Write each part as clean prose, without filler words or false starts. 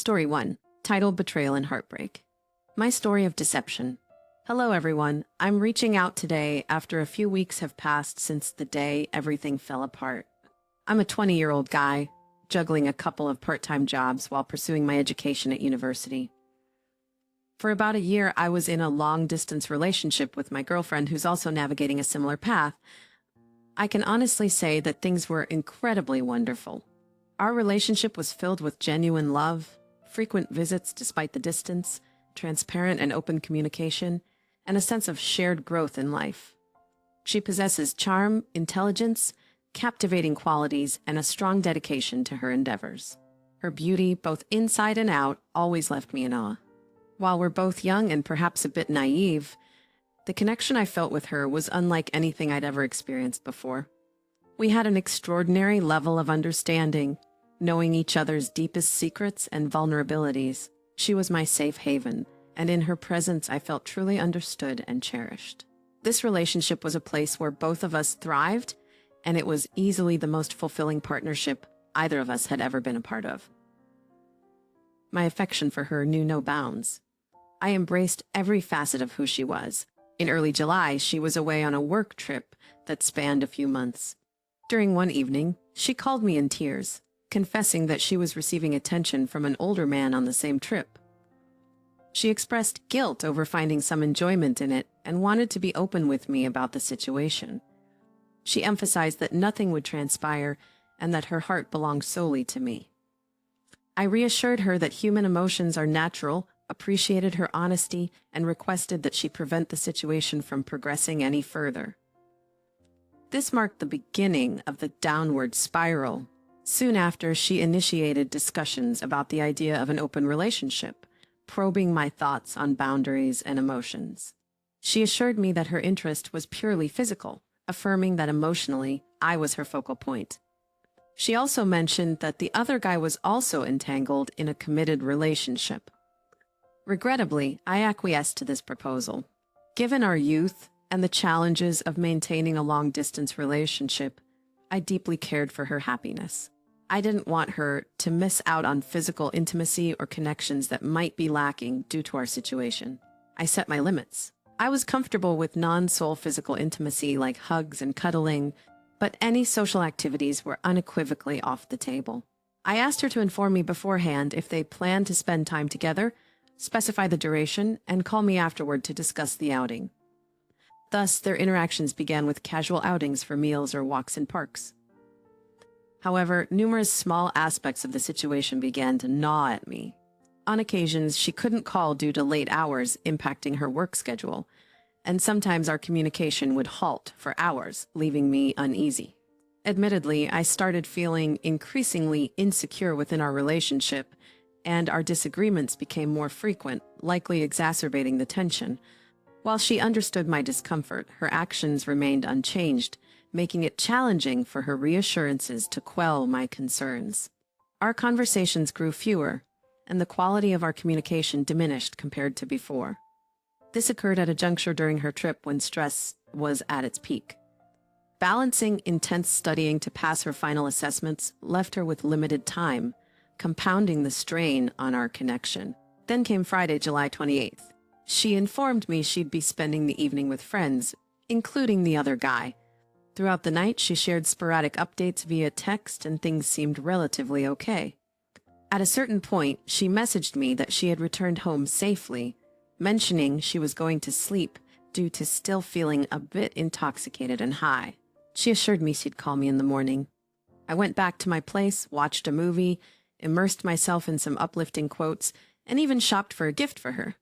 Story 1. Title: Betrayal and Heartbreak. My story of deception. Hello everyone, I'm reaching out today after a few weeks have passed since the day everything fell apart. I'm a 20-year-old guy, juggling a couple of part-time jobs while pursuing my education at university. For about a year, I was in a long-distance relationship with my girlfriend who's also navigating a similar path. I can honestly say that things were incredibly wonderful. Our relationship was filled with genuine love, frequent visits despite the distance, transparent and open communication, and a sense of shared growth in life. She possesses charm, intelligence, captivating qualities, and a strong dedication to her endeavors. Her beauty, both inside and out, always left me in awe. While we're both young and perhaps a bit naive, the connection I felt with her was unlike anything I'd ever experienced before. We had an extraordinary level of understanding, knowing each other's deepest secrets and vulnerabilities. She was my safe haven, and in her presence I felt truly understood and cherished. This relationship was a place where both of us thrived, and it was easily the most fulfilling partnership either of us had ever been a part of. My affection for her knew no bounds. I embraced every facet of who she was. In early July, she was away on a work trip that spanned a few months. During one evening, she called me in tears, confessing that she was receiving attention from an older man on the same trip. She expressed guilt over finding some enjoyment in it and wanted to be open with me about the situation. She emphasized that nothing would transpire and that her heart belonged solely to me. I reassured her that human emotions are natural, appreciated her honesty, and requested that she prevent the situation from progressing any further. This marked the beginning of the downward spiral. Soon after, she initiated discussions about the idea of an open relationship, probing my thoughts on boundaries and emotions. She assured me that her interest was purely physical, affirming that emotionally, I was her focal point. She also mentioned that the other guy was also entangled in a committed relationship. Regrettably, I acquiesced to this proposal. Given our youth and the challenges of maintaining a long-distance relationship, I deeply cared for her happiness. I didn't want her to miss out on physical intimacy or connections that might be lacking due to our situation. I set my limits. I was comfortable with non-soul physical intimacy like hugs and cuddling, but any social activities were unequivocally off the table. I asked her to inform me beforehand if they planned to spend time together, specify the duration, and call me afterward to discuss the outing. Thus, their interactions began with casual outings for meals or walks in parks. However, numerous small aspects of the situation began to gnaw at me. On occasions, she couldn't call due to late hours impacting her work schedule, and sometimes our communication would halt for hours, leaving me uneasy. Admittedly, I started feeling increasingly insecure within our relationship, and our disagreements became more frequent, likely exacerbating the tension. While she understood my discomfort, her actions remained unchanged, making it challenging for her reassurances to quell my concerns. Our conversations grew fewer, and the quality of our communication diminished compared to before. This occurred at a juncture during her trip when stress was at its peak. Balancing intense studying to pass her final assessments left her with limited time, compounding the strain on our connection. Then came Friday, July 28th. She informed me she'd be spending the evening with friends, including the other guy. Throughout the night, she shared sporadic updates via text, and things seemed relatively okay. At a certain point, she messaged me that she had returned home safely, mentioning she was going to sleep due to still feeling a bit intoxicated and high. She assured me she'd call me in the morning. I went back to my place, watched a movie, immersed myself in some uplifting quotes, and even shopped for a gift for her.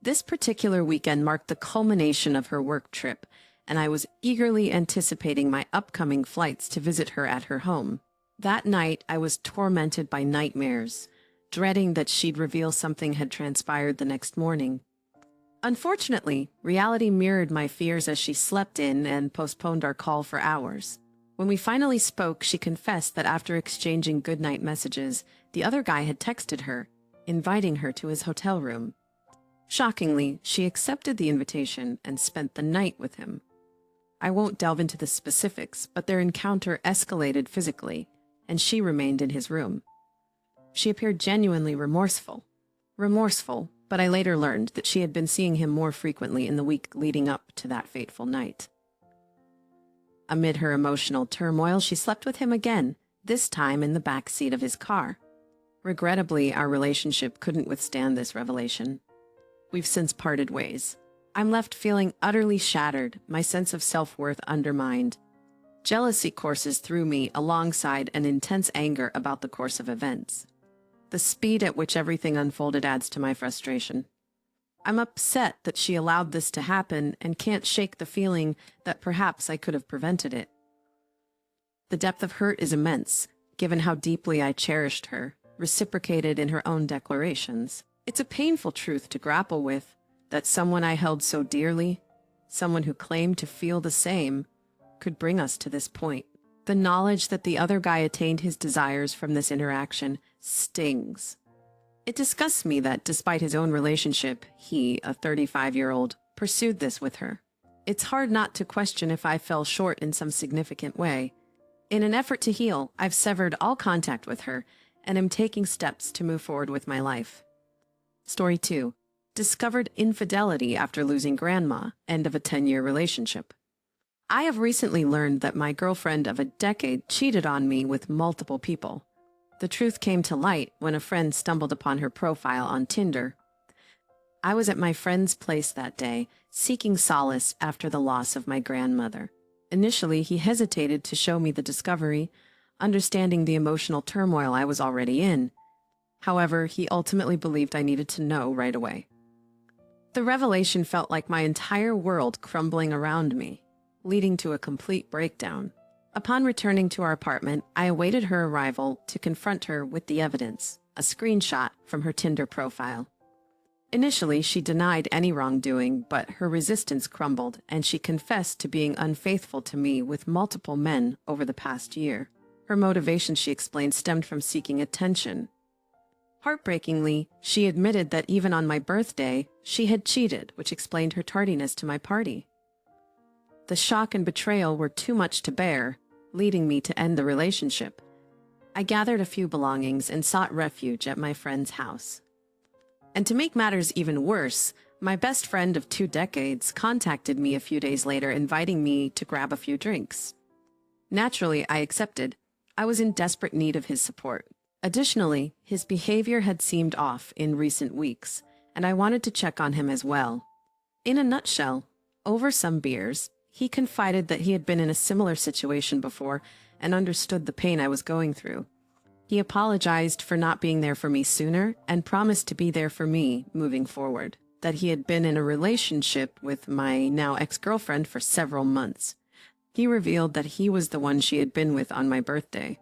This particular weekend marked the culmination of her work trip, and I was eagerly anticipating my upcoming flights to visit her at her home. That night, I was tormented by nightmares, dreading that she'd reveal something had transpired the next morning. Unfortunately, reality mirrored my fears as she slept in and postponed our call for hours. When we finally spoke, she confessed that after exchanging goodnight messages, the other guy had texted her, inviting her to his hotel room. Shockingly, she accepted the invitation and spent the night with him. I won't delve into the specifics, but their encounter escalated physically, and she remained in his room. She appeared genuinely remorseful. Remorseful, but I later learned that she had been seeing him more frequently in the week leading up to that fateful night. Amid her emotional turmoil, she slept with him again, this time in the back seat of his car. Regrettably, our relationship couldn't withstand this revelation. We've since parted ways. I'm left feeling utterly shattered, my sense of self-worth undermined. Jealousy courses through me alongside an intense anger about the course of events. The speed at which everything unfolded adds to my frustration. I'm upset that she allowed this to happen and can't shake the feeling that perhaps I could have prevented it. The depth of hurt is immense, given how deeply I cherished her, reciprocated in her own declarations. It's a painful truth to grapple with, that someone I held so dearly, someone who claimed to feel the same, could bring us to this point. The knowledge that the other guy attained his desires from this interaction stings. It disgusts me that, despite his own relationship, he, a 35-year-old, pursued this with her. It's hard not to question if I fell short in some significant way. In an effort to heal, I've severed all contact with her and am taking steps to move forward with my life. Story 2. Discovered infidelity after losing grandma, end of a 10-year relationship. I have recently learned that my girlfriend of a decade cheated on me with multiple people. The truth came to light when a friend stumbled upon her profile on Tinder. I was at my friend's place that day, seeking solace after the loss of my grandmother. Initially, he hesitated to show me the discovery, understanding the emotional turmoil I was already in. However, he ultimately believed I needed to know right away. The revelation felt like my entire world crumbling around me, leading to a complete breakdown. Upon returning to our apartment, I awaited her arrival to confront her with the evidence, a screenshot from her Tinder profile. Initially, she denied any wrongdoing, but her resistance crumbled, and she confessed to being unfaithful to me with multiple men over the past year. Her motivation, she explained, stemmed from seeking attention. Heartbreakingly, she admitted that even on my birthday, she had cheated, which explained her tardiness to my party. The shock and betrayal were too much to bear, leading me to end the relationship. I gathered a few belongings and sought refuge at my friend's house. And to make matters even worse, my best friend of 2 decades contacted me a few days later, inviting me to grab a few drinks. Naturally, I accepted. I was in desperate need of his support. Additionally, his behavior had seemed off in recent weeks, and I wanted to check on him as well. In a nutshell, over some beers, he confided that he had been in a similar situation before and understood the pain I was going through. He apologized for not being there for me sooner and promised to be there for me moving forward, that he had been in a relationship with my now ex-girlfriend for several months. He revealed that he was the one she had been with on my birthday.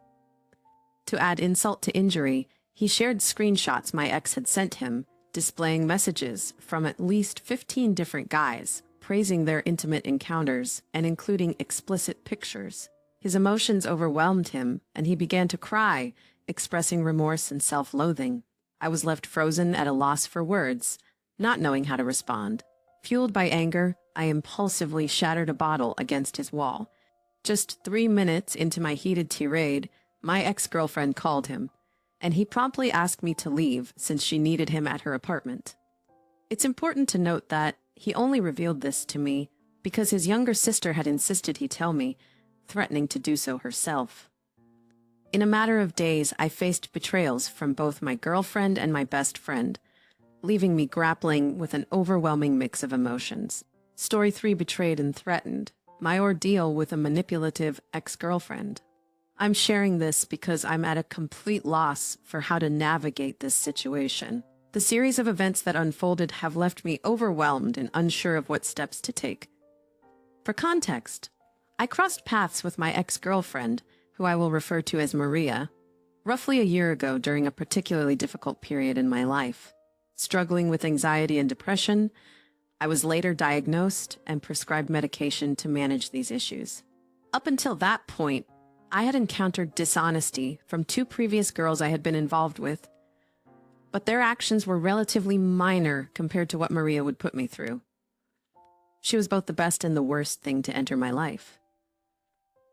To add insult to injury, he shared screenshots my ex had sent him, displaying messages from at least 15 different guys, praising their intimate encounters and including explicit pictures. His emotions overwhelmed him, and he began to cry, expressing remorse and self-loathing. I was left frozen at a loss for words, not knowing how to respond. Fueled by anger, I impulsively shattered a bottle against his wall. Just 3 minutes into my heated tirade, my ex-girlfriend called him, and he promptly asked me to leave since she needed him at her apartment. It's important to note that he only revealed this to me because his younger sister had insisted he tell me, threatening to do so herself. In a matter of days, I faced betrayals from both my girlfriend and my best friend, leaving me grappling with an overwhelming mix of emotions. Story 3: Betrayed and Threatened. My ordeal with a manipulative ex-girlfriend. I'm sharing this because I'm at a complete loss for how to navigate this situation. The series of events that unfolded have left me overwhelmed and unsure of what steps to take. For context, I crossed paths with my ex-girlfriend, who I will refer to as Maria, roughly a year ago during a particularly difficult period in my life. Struggling with anxiety and depression, I was later diagnosed and prescribed medication to manage these issues. Up until that point, I had encountered dishonesty from 2 previous girls I had been involved with, but their actions were relatively minor compared to what Maria would put me through. She was both the best and the worst thing to enter my life.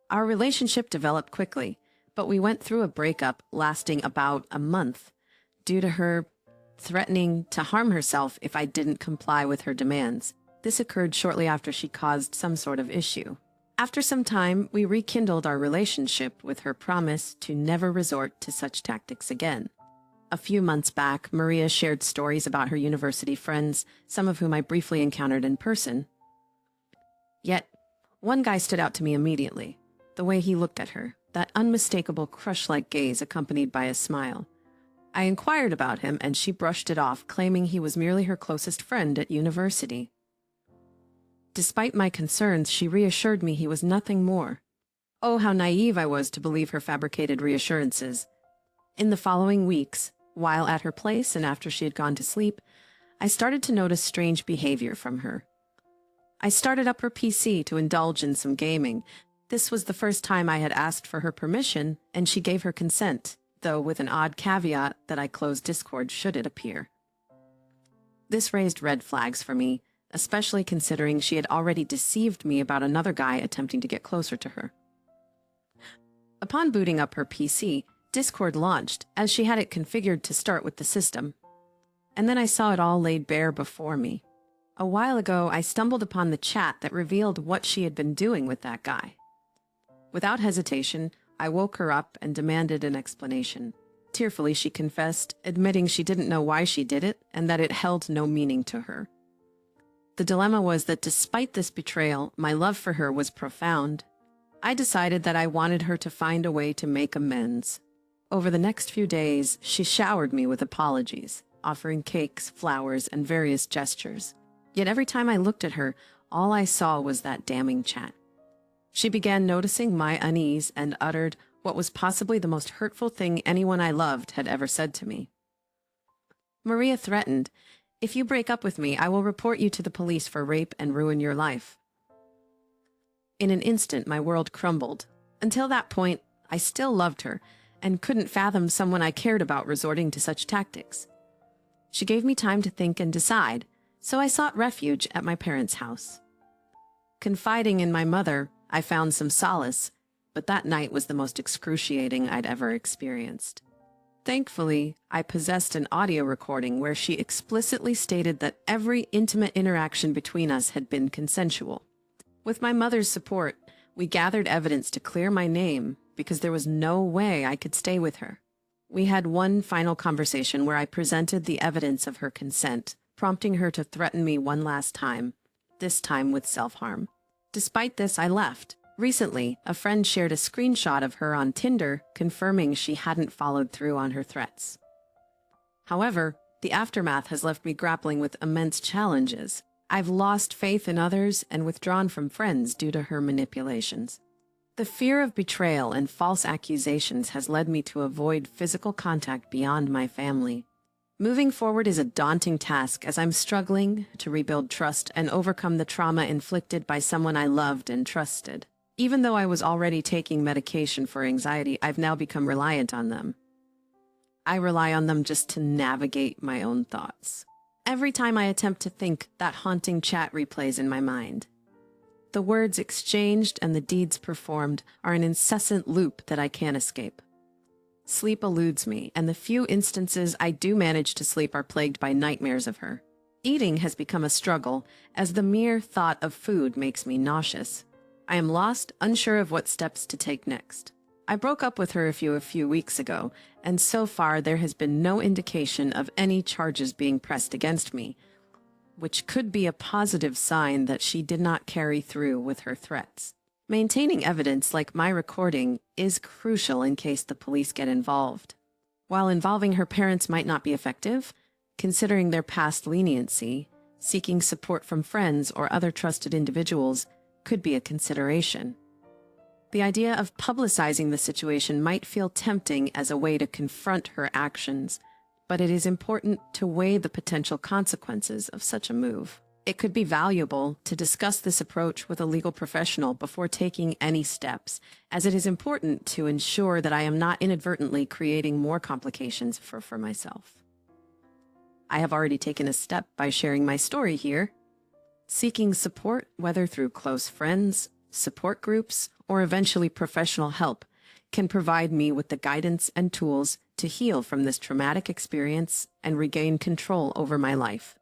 Our relationship developed quickly, But we went through a breakup lasting about a month due to her threatening to harm herself if I didn't comply with her demands. This occurred shortly after she caused some sort of issue. After some time, we rekindled our relationship with her promise to never resort to such tactics again. A few months back, Maria shared stories about her university friends, some of whom I briefly encountered in person. Yet, one guy stood out to me immediately. The way he looked at her, that unmistakable crush-like gaze accompanied by a smile. I inquired about him, and she brushed it off, claiming he was merely her closest friend at university. Despite my concerns, she reassured me he was nothing more. Oh, how naive I was to believe her fabricated reassurances. In the following weeks, while at her place and after she had gone to sleep, I started to notice strange behavior from her. I started up her PC to indulge in some gaming. This was the first time I had asked for her permission, and she gave her consent, though with an odd caveat that I close Discord should it appear. This raised red flags for me, especially considering she had already deceived me about another guy attempting to get closer to her. Upon booting up her PC, Discord launched, as she had it configured to start with the system. And then I saw it all laid bare before me. A while ago, I stumbled upon the chat that revealed what she had been doing with that guy. Without hesitation, I woke her up and demanded an explanation. Tearfully, she confessed, admitting she didn't know why she did it and that it held no meaning to her. The dilemma was that despite this betrayal, my love for her was profound. I decided that I wanted her to find a way to make amends. Over the next few days, she showered me with apologies, offering cakes, flowers, and various gestures. Yet every time I looked at her, all I saw was that damning chat. She began noticing my unease and uttered what was possibly the most hurtful thing anyone I loved had ever said to me. Maria threatened, "If you break up with me, I will report you to the police for rape and ruin your life." In an instant, my world crumbled. Until that point, I still loved her and couldn't fathom someone I cared about resorting to such tactics. She gave me time to think and decide, so I sought refuge at my parents' house. Confiding in my mother, I found some solace, but that night was the most excruciating I'd ever experienced. Thankfully, I possessed an audio recording where she explicitly stated that every intimate interaction between us had been consensual. With my mother's support, we gathered evidence to clear my name because there was no way I could stay with her. We had one final conversation where I presented the evidence of her consent, prompting her to threaten me one last time, this time with self-harm. Despite this, I left. Recently, a friend shared a screenshot of her on Tinder, confirming she hadn't followed through on her threats. However, the aftermath has left me grappling with immense challenges. I've lost faith in others and withdrawn from friends due to her manipulations. The fear of betrayal and false accusations has led me to avoid physical contact beyond my family. Moving forward is a daunting task as I'm struggling to rebuild trust and overcome the trauma inflicted by someone I loved and trusted. Even though I was already taking medication for anxiety, I've now become reliant on them. I rely on them just to navigate my own thoughts. Every time I attempt to think, that haunting chat replays in my mind. The words exchanged and the deeds performed are an incessant loop that I can't escape. Sleep eludes me, and the few instances I do manage to sleep are plagued by nightmares of her. Eating has become a struggle, as the mere thought of food makes me nauseous. I am lost, unsure of what steps to take next. I broke up with her a few weeks ago, and so far there has been no indication of any charges being pressed against me, which could be a positive sign that she did not carry through with her threats. Maintaining evidence like my recording is crucial in case the police get involved. While involving her parents might not be effective, considering their past leniency, seeking support from friends or other trusted individuals could be a consideration. The idea of publicizing the situation might feel tempting as a way to confront her actions, but it is important to weigh the potential consequences of such a move. It could be valuable to discuss this approach with a legal professional before taking any steps, as it is important to ensure that I am not inadvertently creating more complications for myself. I have already taken a step by sharing my story here. Seeking support, whether through close friends, support groups, or eventually professional help, can provide me with the guidance and tools to heal from this traumatic experience and regain control over my life.